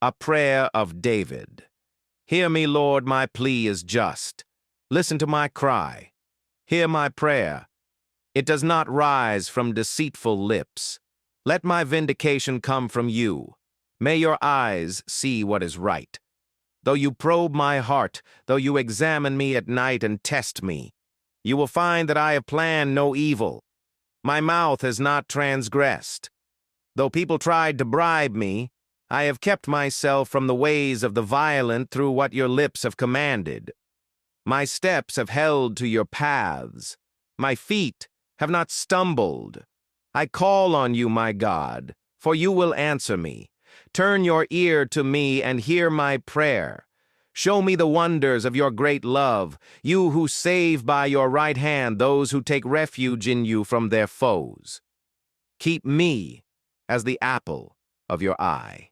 A prayer of David. Hear me, Lord, my plea is just. Listen to my cry. Hear my prayer. It does not rise from deceitful lips. Let my vindication come from you. May your eyes see what is right. Though you probe my heart, though you examine me at night and test me, you will find that I have planned no evil. My mouth has not transgressed. Though people tried to bribe me, I have kept myself from the ways of the violent through what your lips have commanded. My steps have held to your paths. My feet have not stumbled. I call on you, my God, for you will answer me. Turn your ear to me and hear my prayer. Show me the wonders of your great love, you who save by your right hand those who take refuge in you from their foes. Keep me as the apple of your eye.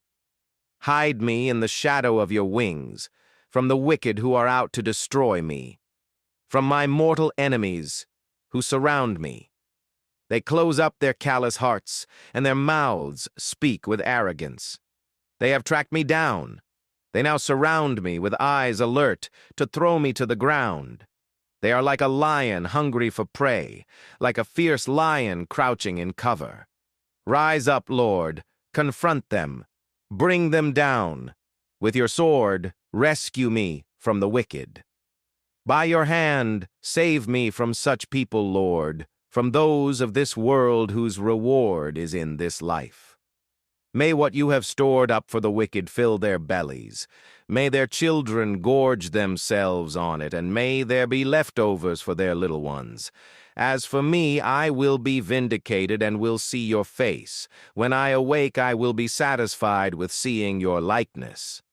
Hide me in the shadow of your wings, from the wicked who are out to destroy me, from my mortal enemies who surround me. They close up their callous hearts, and their mouths speak with arrogance. They have tracked me down. They now surround me with eyes alert to throw me to the ground. They are like a lion hungry for prey, like a fierce lion crouching in cover. Rise up, Lord, confront them, bring them down. With your sword, rescue me from the wicked. By your hand, save me from such people, Lord, from those of this world whose reward is in this life. May what you have stored up for the wicked fill their bellies. May their children gorge themselves on it, and may there be leftovers for their little ones. As for me, I will be vindicated and will see your face. When I awake, I will be satisfied with seeing your likeness.